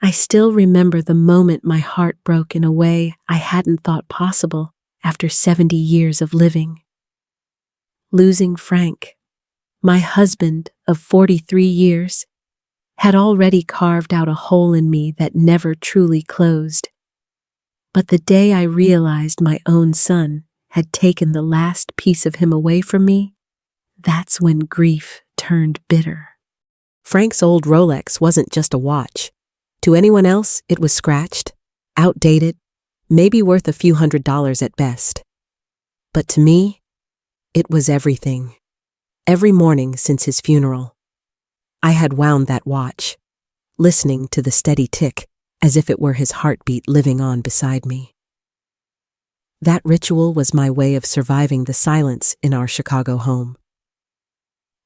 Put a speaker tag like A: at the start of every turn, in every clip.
A: I still remember the moment my heart broke in a way I hadn't thought possible after 70 years of living. Losing Frank, my husband of 43 years, had already carved out a hole in me that never truly closed. But the day I realized my own son had taken the last piece of him away from me, that's when grief turned bitter.
B: Frank's old Rolex wasn't just a watch. To anyone else, it was scratched, outdated, maybe worth a few $100s at best. But to me, it was everything. Every morning since his funeral, I had wound that watch, listening to the steady tick as if it were his heartbeat living on beside me. That ritual was my way of surviving the silence in our Chicago home.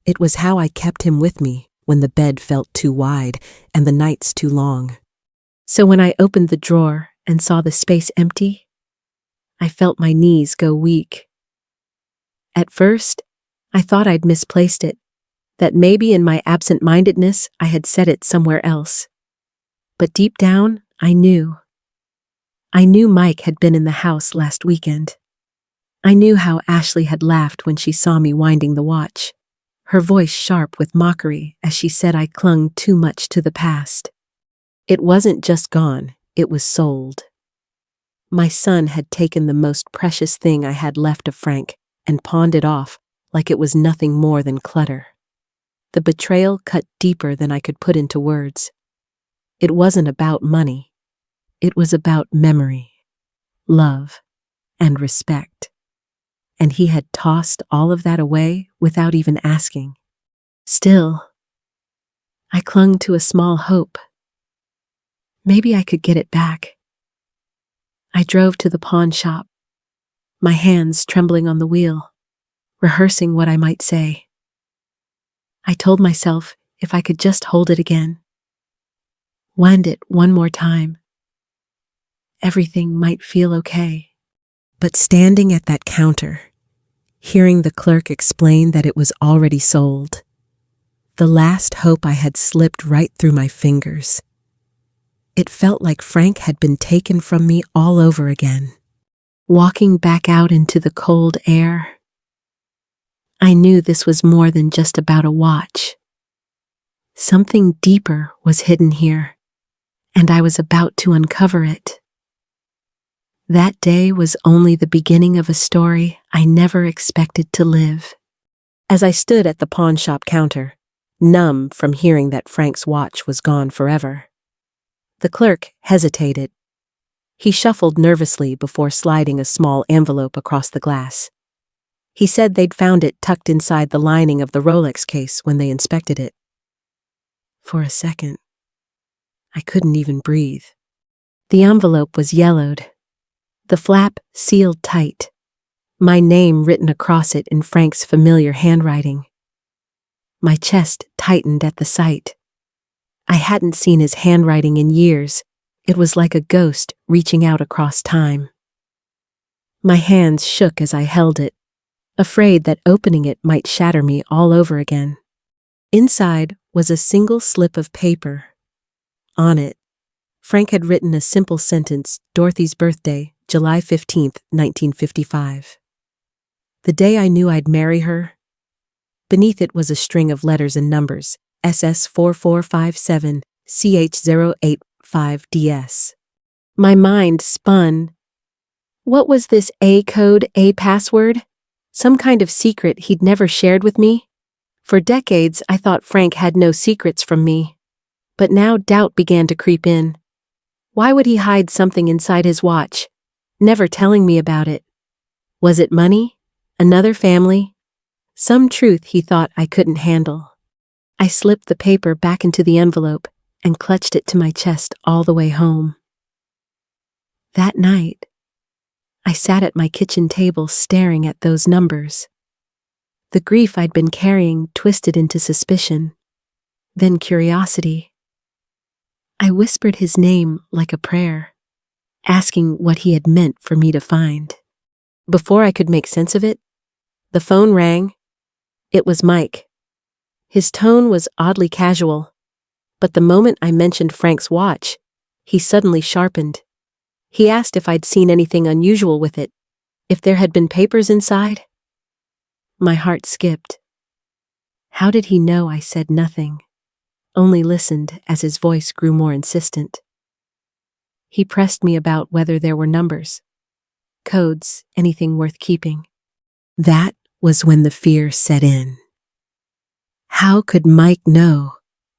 B: It was how I kept him with me when the bed felt too wide and the nights too long.
A: So when I opened the drawer and saw the space empty, I felt my knees go weak. At first, I thought I'd misplaced it, that maybe in my absent-mindedness I had set it somewhere else. But deep down, I knew. I knew Mike had been in the house last weekend. I knew how Ashley had laughed when she saw me winding the watch, her voice sharp with mockery as she said I clung too much to the past. It wasn't just gone, it was sold. My son had taken the most precious thing I had left of Frank and pawned it off like it was nothing more than clutter. The betrayal cut deeper than I could put into words. It wasn't about money. It was about memory, love, and respect. And he had tossed all of that away without even asking. Still, I clung to a small hope. Maybe I could get it back. I drove to the pawn shop, my hands trembling on the wheel, rehearsing what I might say. I told myself if I could just hold it again, wind it one more time, everything might feel okay.
B: But standing at that counter, hearing the clerk explain that it was already sold, the last hope I had slipped right through my fingers. It felt like Frank had been taken from me all over again.
A: Walking back out into the cold air, I knew this was more than just about a watch. Something deeper was hidden here, and I was about to uncover it. That day was only the beginning of a story I never expected to live.
B: As I stood at the pawn shop counter, numb from hearing that Frank's watch was gone forever, the clerk hesitated. He shuffled nervously before sliding a small envelope across the glass. He said they'd found it tucked inside the lining of the Rolex case when they inspected it. For a second, I couldn't even breathe.
A: The envelope was yellowed, the flap sealed tight, my name written across it in Frank's familiar handwriting. My chest tightened at the sight. I hadn't seen his handwriting in years. It was like a ghost reaching out across time. My hands shook as I held it, afraid that opening it might shatter me all over again. Inside was a single slip of paper. On it, Frank had written a simple sentence, Dorothy's birthday, July 15th, 1955. The day I knew I'd marry her. Beneath it was a string of letters and numbers, SS4457, CH085DS. My mind spun. What was this A code, A password? Some kind of secret he'd never shared with me? For decades, I thought Frank had no secrets from me. But now doubt began to creep in. Why would he hide something inside his watch, never telling me about it? Was it money? Another family? Some truth he thought I couldn't handle. I slipped the paper back into the envelope and clutched it to my chest all the way home. That night, I sat at my kitchen table staring at those numbers. The grief I'd been carrying twisted into suspicion, then curiosity. I whispered his name like a prayer, asking what he had meant for me to find. Before I could make sense of it, the phone rang. It was Mike. His tone was oddly casual, but the moment I mentioned Frank's watch, He suddenly sharpened. He asked if I'd seen anything unusual with it, if there had been papers inside. My heart skipped. How did he know I said nothing, only listened as his voice grew more insistent? He pressed me about whether there were numbers, codes, anything worth keeping. That was when the fear set in. How could Mike know?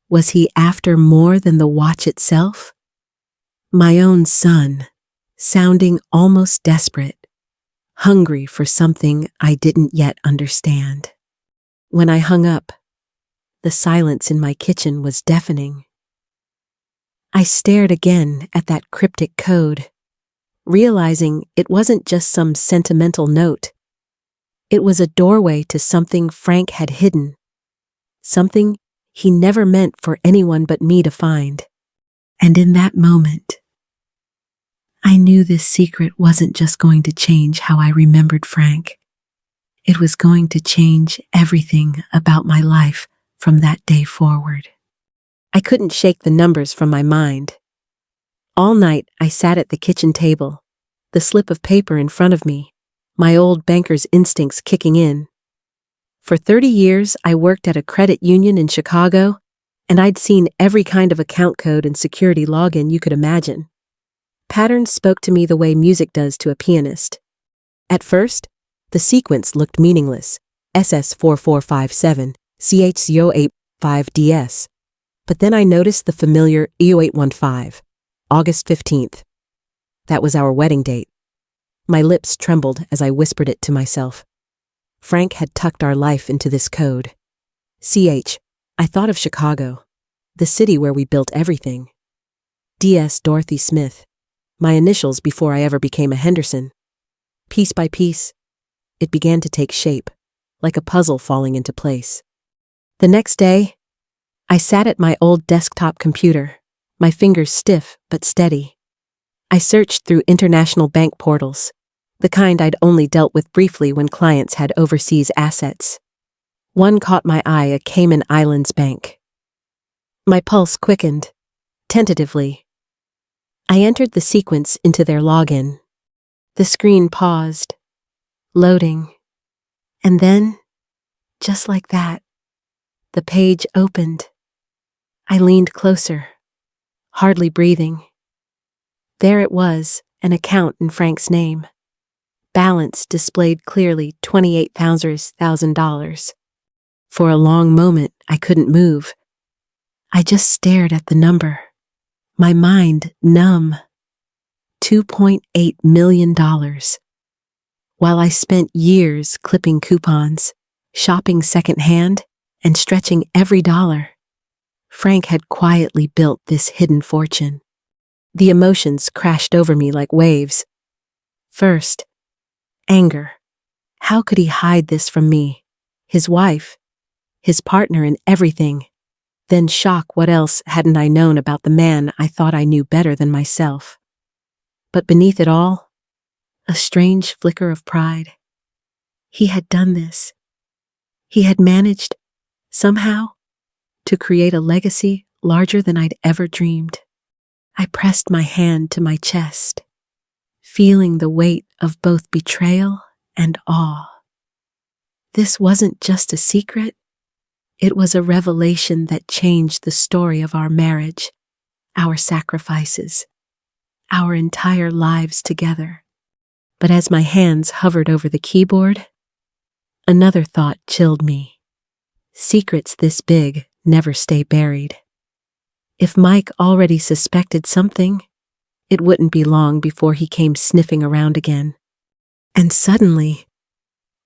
A: Was he after more than the watch itself? My own son, sounding almost desperate, hungry for something I didn't yet understand. When I hung up, the silence in my kitchen was deafening. I stared again at that cryptic code, realizing it wasn't just some sentimental note. It was a doorway to something Frank had hidden, something he never meant for anyone but me to find. And in that moment, I knew this secret wasn't just going to change how I remembered Frank. It was going to change everything about my life from that day forward. I couldn't shake the numbers from my mind. All night I sat at the kitchen table, the slip of paper in front of me, my old banker's instincts kicking in. For 30 years I worked at a credit union in Chicago, and I'd seen every kind of account code and security login you could imagine. Patterns spoke to me the way music does to a pianist. At first, the sequence looked meaningless, SS4457, CH085DS. But then I noticed the familiar E0815, August 15th. That was our wedding date. My lips trembled as I whispered it to myself. Frank had tucked our life into this code. CH, I thought of Chicago, the city where we built everything. DS Dorothy Smith, my initials before I ever became a Henderson. Piece by piece, it began to take shape, like a puzzle falling into place. The next day, I sat at my old desktop computer, my fingers stiff but steady. I searched through international bank portals, the kind I'd only dealt with briefly when clients had overseas assets. One caught my eye, a Cayman Islands bank. My pulse quickened, tentatively. I entered the sequence into their login. The screen paused, loading, and then, just like that, the page opened. I leaned closer, hardly breathing. There it was, an account in Frank's name. Balance displayed clearly $28,000. For a long moment, I couldn't move. I just stared at the number, my mind numb. $2.8 million. While I spent years clipping coupons, shopping secondhand, and stretching every dollar, Frank had quietly built this hidden fortune. The emotions crashed over me like waves. First, anger. How could he hide this from me, his wife, his partner in everything? Then shock, what else hadn't I known about the man I thought I knew better than myself? But beneath it all, a strange flicker of pride. He had done this. He had managed, somehow, to create a legacy larger than I'd ever dreamed. I pressed my hand to my chest, feeling the weight of both betrayal and awe. This wasn't just a secret. It was a revelation that changed the story of our marriage, our sacrifices, our entire lives together. But as my hands hovered over the keyboard, another thought chilled me. Secrets this big never stay buried. If Mike already suspected something, it wouldn't be long before he came sniffing around again. And suddenly,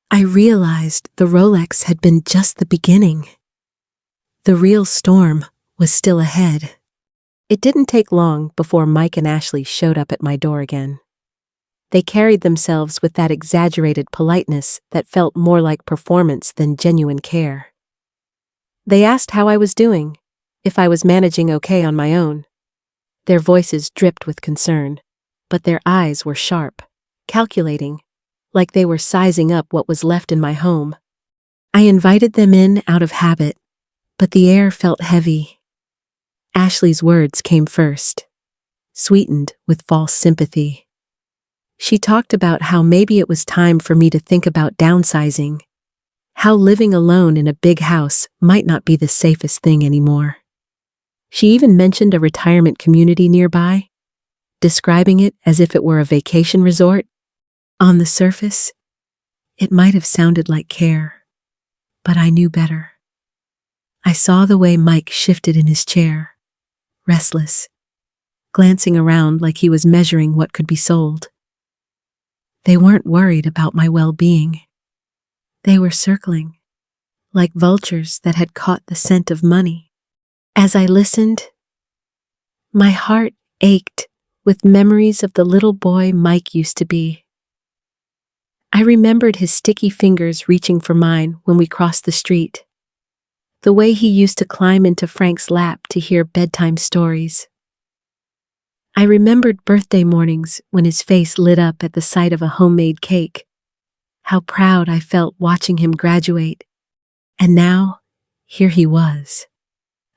A: I realized the Rolex had been just the beginning. The real storm was still ahead. It didn't take long before Mike and Ashley showed up at my door again. They carried themselves with that exaggerated politeness that felt more like performance than genuine care. They asked how I was doing, if I was managing okay on my own. Their voices dripped with concern, but their eyes were sharp, calculating, like they were sizing up what was left in my home. I invited them in out of habit, but the air felt heavy. Ashley's words came first. sweetened with false sympathy. She talked about how maybe it was time for me to think about downsizing, how living alone in a big house might not be the safest thing anymore. She even mentioned a retirement community nearby, describing it as if it were a vacation resort. On the surface, it might have sounded like care, but I knew better. I saw the way Mike shifted in his chair, restless, glancing around like he was measuring what could be sold. They weren't worried about my well-being. They were circling, like vultures that had caught the scent of money. As I listened, my heart ached with memories of the little boy Mike used to be. I remembered his sticky fingers reaching for mine when we crossed the street, the way he used to climb into Frank's lap to hear bedtime stories. I remembered birthday mornings when his face lit up at the sight of a homemade cake, how proud I felt watching him graduate. And now, here he was,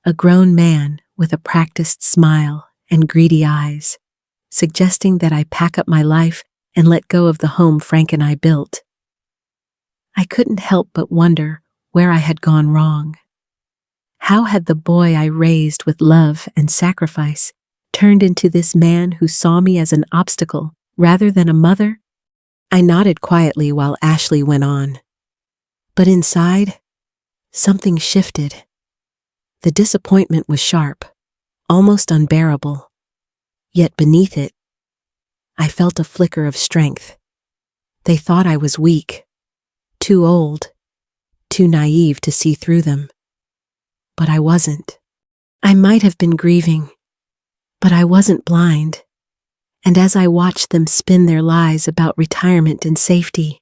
A: a grown man with a practiced smile and greedy eyes, suggesting that I pack up my life and let go of the home Frank and I built. I couldn't help but wonder where I had gone wrong. How had the boy I raised with love and sacrifice turned into this man who saw me as an obstacle rather than a mother? I nodded quietly while Ashley went on. But inside, something shifted. The disappointment was sharp, almost unbearable. Yet beneath it, I felt a flicker of strength. They thought I was weak, too old, too naive to see through them. But I wasn't. I might have been grieving, but I wasn't blind. And as I watched them spin their lies about retirement and safety,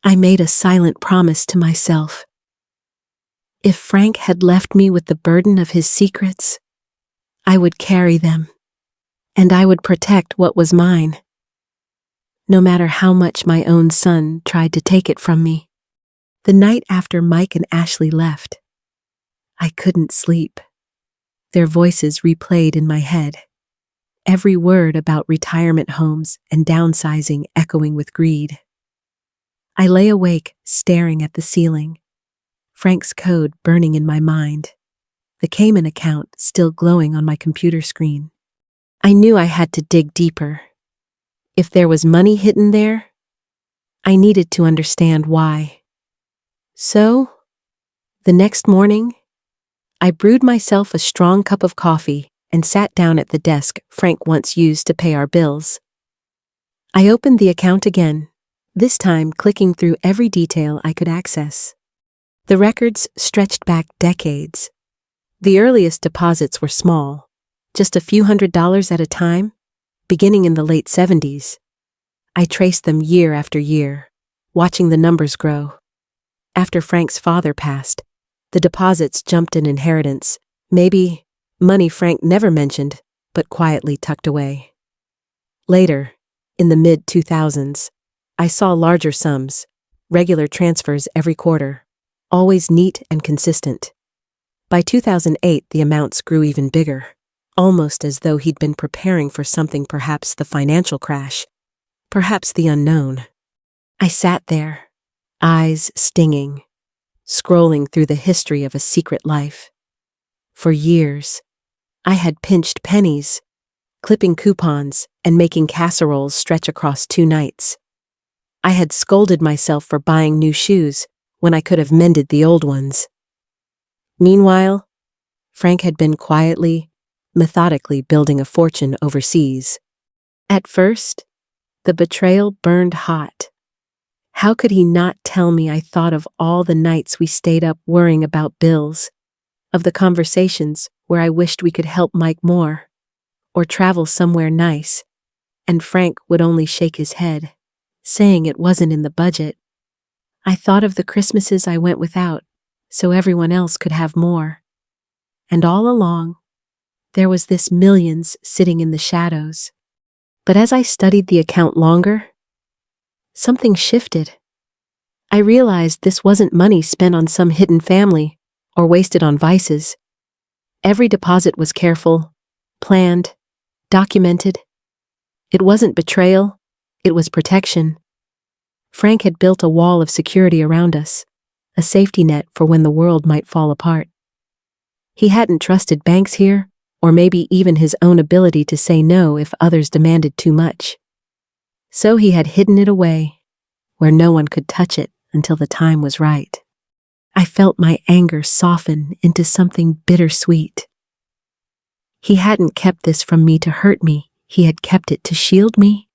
A: I made a silent promise to myself. If Frank had left me with the burden of his secrets, I would carry them, and I would protect what was mine, no matter how much my own son tried to take it from me. The night after Mike and Ashley left, I couldn't sleep. Their voices replayed in my head, every word about retirement homes and downsizing echoing with greed. I lay awake, staring at the ceiling, Frank's code burning in my mind, the Cayman account still glowing on my computer screen. I knew I had to dig deeper. If there was money hidden there, I needed to understand why. So, the next morning, I brewed myself a strong cup of coffee and sat down at the desk Frank once used to pay our bills. I opened the account again, this time clicking through every detail I could access. The records stretched back decades. The earliest deposits were small, just a few $100s at a time, beginning in the late 70s. I traced them year after year, watching the numbers grow. After Frank's father passed, the deposits jumped in inheritance, maybe money Frank never mentioned, but quietly tucked away. Later, in the mid-2000s, I saw larger sums, regular transfers every quarter, always neat and consistent. By 2008, the amounts grew even bigger, almost as though he'd been preparing for something, perhaps the financial crash, perhaps the unknown. I sat there, eyes stinging, scrolling through the history of a secret life. For years, I had pinched pennies, clipping coupons, and making casseroles stretch across 2 nights. I had scolded myself for buying new shoes when I could have mended the old ones. Meanwhile, Frank had been quietly, methodically building a fortune overseas. At first, the betrayal burned hot. How could he not tell me? I thought of all the nights we stayed up worrying about bills, of the conversations where I wished we could help Mike more, or travel somewhere nice, and Frank would only shake his head, saying it wasn't in the budget. I thought of the Christmases I went without, so everyone else could have more. And all along, there was this millions sitting in the shadows. But as I studied the account longer, something shifted. I realized this wasn't money spent on some hidden family or wasted on vices. Every deposit was careful, planned, documented. It wasn't betrayal, it was protection. Frank had built a wall of security around us, a safety net for when the world might fall apart. He hadn't trusted banks here, or maybe even his own ability to say no if others demanded too much. So he had hidden it away, where no one could touch it until the time was right. I felt my anger soften into something bittersweet. He hadn't kept this from me to hurt me, he had kept it to shield me.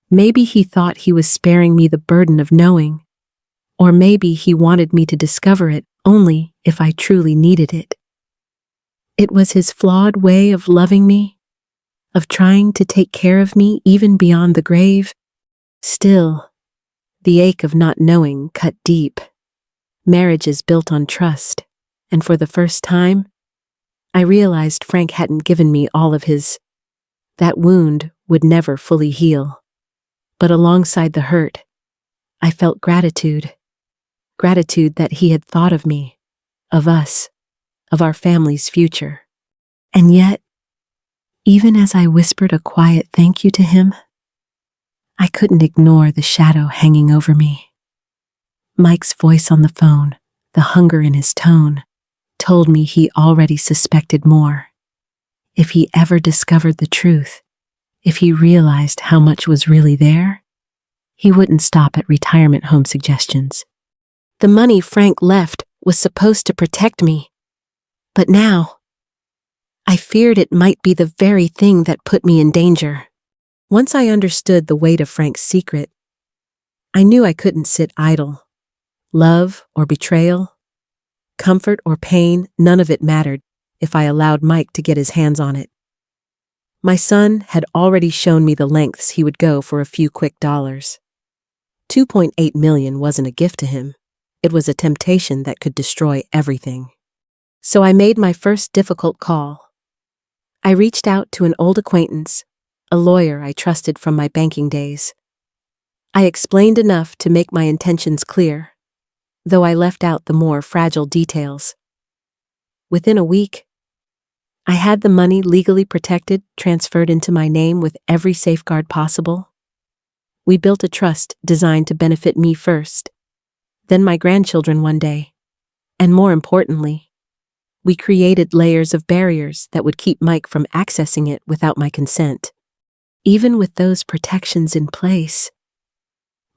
A: Maybe he thought he was sparing me the burden of knowing, or maybe he wanted me to discover it only if I truly needed it. It was his flawed way of loving me, of trying to take care of me even beyond the grave. Still, the ache of not knowing cut deep. Marriage is built on trust, and for the first time, I realized Frank hadn't given me all of his. That wound would never fully heal. But alongside the hurt, I felt gratitude. Gratitude that he had thought of me, of us, of our family's future. And yet, even as I whispered a quiet thank you to him, I couldn't ignore the shadow hanging over me. Mike's voice on the phone, the hunger in his tone, told me he already suspected more. If he ever discovered the truth, if he realized how much was really there, he wouldn't stop at retirement home suggestions. The money Frank left was supposed to protect me. But now, I feared it might be the very thing that put me in danger. Once I understood the weight of Frank's secret, I knew I couldn't sit idle. Love or betrayal, comfort or pain, none of it mattered if I allowed Mike to get his hands on it. My son had already shown me the lengths he would go for a few quick dollars. $2.8 million wasn't a gift to him. It was a temptation that could destroy everything. So I made my first difficult call. I reached out to an old acquaintance, a lawyer I trusted from my banking days. I explained enough to make my intentions clear, though I left out the more fragile details. Within a week, I had the money legally protected, transferred into my name with every safeguard possible. We built a trust designed to benefit me first, then my grandchildren one day, and more importantly, we created layers of barriers that would keep Mike from accessing it without my consent. Even with those protections in place,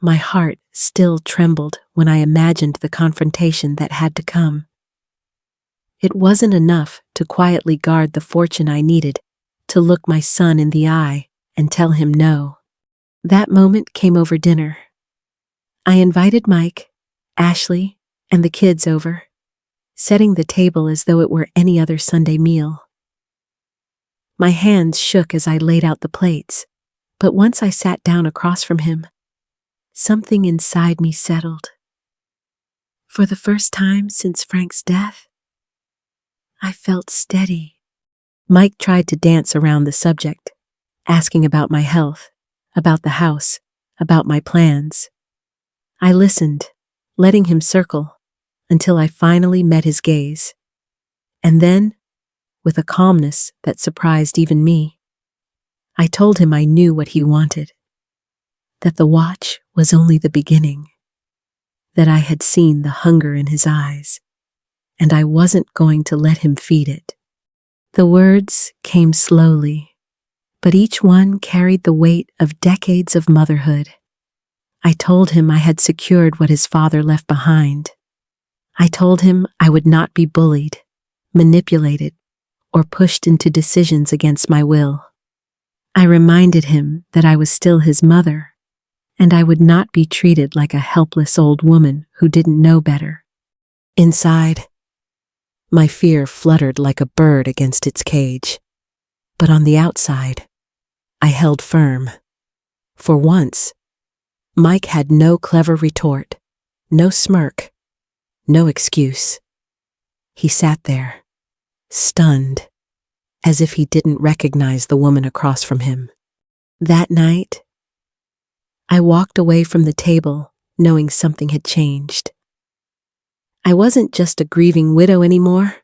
A: my heart still trembled when I imagined the confrontation that had to come. It wasn't enough to quietly guard the fortune I needed to look my son in the eye and tell him no. That moment came over dinner. I invited Mike, Ashley, and the kids over, setting the table as though it were any other Sunday meal. My hands shook as I laid out the plates, but once I sat down across from him, something inside me settled. For the first time since Frank's death, I felt steady. Mike tried to dance around the subject, asking about my health, about the house, about my plans. I listened, letting him circle, until I finally met his gaze. And then, with a calmness that surprised even me, I told him I knew what he wanted, that the watch was only the beginning, that I had seen the hunger in his eyes, and I wasn't going to let him feed it. The words came slowly, but each one carried the weight of decades of motherhood. I told him I had secured what his father left behind. I told him I would not be bullied, manipulated, or pushed into decisions against my will. I reminded him that I was still his mother, and I would not be treated like a helpless old woman who didn't know better. Inside, my fear fluttered like a bird against its cage. But on the outside, I held firm. For once, Mike had no clever retort, no smirk, no excuse. He sat there, stunned, as if he didn't recognize the woman across from him. That night, I walked away from the table knowing something had changed. I wasn't just a grieving widow anymore.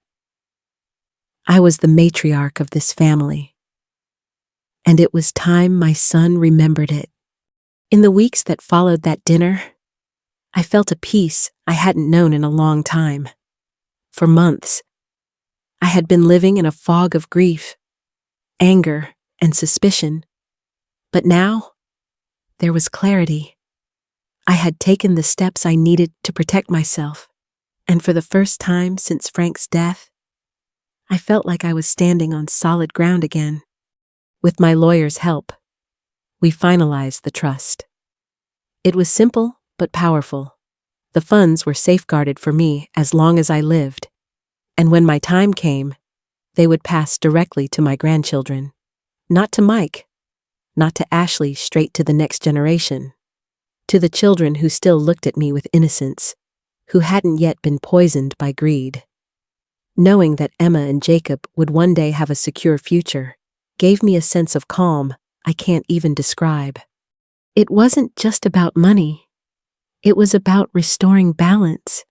A: I was the matriarch of this family. and it was time my son remembered it. In the weeks that followed that dinner, I felt a peace I hadn't known in a long time. For months, I had been living in a fog of grief, anger, and suspicion. But now, there was clarity. I had taken the steps I needed to protect myself, and for the first time since Frank's death, I felt like I was standing on solid ground again. With my lawyer's help, we finalized the trust. It was simple but powerful. The funds were safeguarded for me as long as I lived, and when my time came, they would pass directly to my grandchildren. Not to Mike, not to Ashley, straight to the next generation. To the children who still looked at me with innocence, who hadn't yet been poisoned by greed. Knowing that Emma and Jacob would one day have a secure future gave me a sense of calm I can't even describe. It wasn't just about money. It was about restoring balance,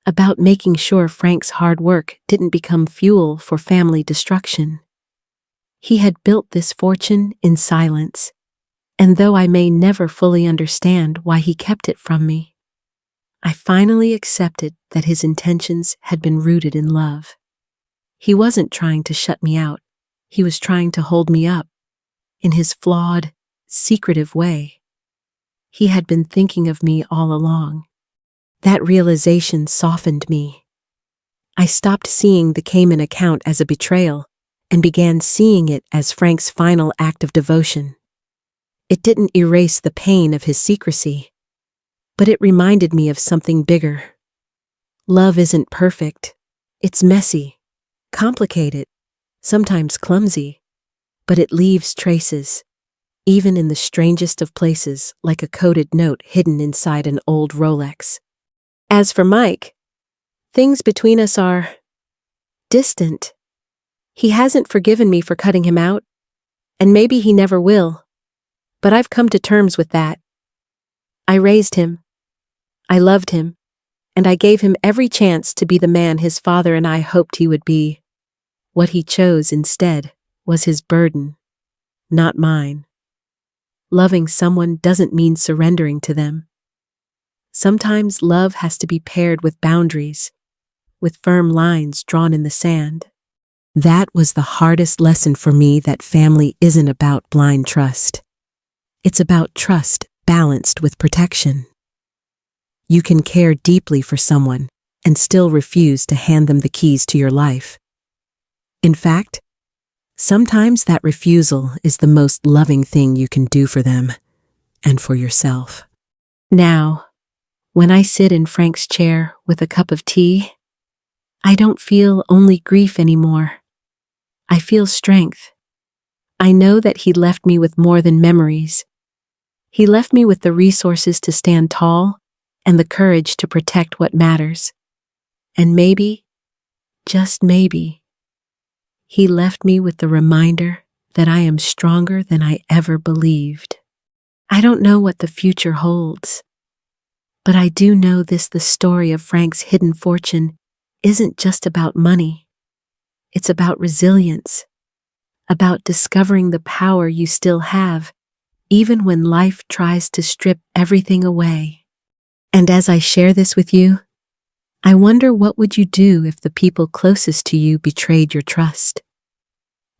A: about making sure Frank's hard work didn't become fuel for family destruction. He had built this fortune in silence, and though I may never fully understand why he kept it from me, I finally accepted that his intentions had been rooted in love. He wasn't trying to shut me out. He was trying to hold me up, in his flawed, secretive way. He had been thinking of me all along. That realization softened me. I stopped seeing the Cayman account as a betrayal and began seeing it as Frank's final act of devotion. It didn't erase the pain of his secrecy, but it reminded me of something bigger. Love isn't perfect. It's messy, complicated, sometimes clumsy, but it leaves traces, even in the strangest of places, like a coded note hidden inside an old Rolex. As for Mike, things between us are distant. He hasn't forgiven me for cutting him out, and maybe he never will, but I've come to terms with that. I raised him, I loved him, and I gave him every chance to be the man his father and I hoped he would be. What he chose instead was his burden, not mine. Loving someone doesn't mean surrendering to them. Sometimes love has to be paired with boundaries, with firm lines drawn in the sand. That was the hardest lesson for me, that family isn't about blind trust. It's about trust balanced with protection. You can care deeply for someone and still refuse to hand them the keys to your life. In fact, sometimes that refusal is the most loving thing you can do for them and for yourself. Now, when I sit in Frank's chair with a cup of tea, I don't feel only grief anymore. I feel strength. I know that he left me with more than memories. He left me with the resources to stand tall and the courage to protect what matters. And maybe, just maybe, he left me with the reminder that I am stronger than I ever believed. I don't know what the future holds, but I do know this: the story of Frank's hidden fortune isn't just about money. It's about resilience, about discovering the power you still have, even when life tries to strip everything away. And as I share this with you, I wonder, what would you do if the people closest to you betrayed your trust?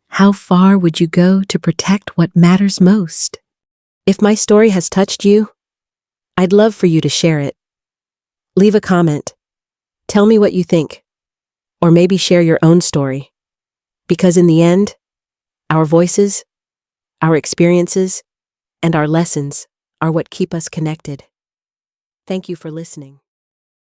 A: How far would you go to protect what matters most? If my story has touched you, I'd love for you to share it. Leave a comment. Tell me what you think. Or maybe share your own story. Because in the end, our voices, our experiences, and our lessons are what keep us connected. Thank you for listening.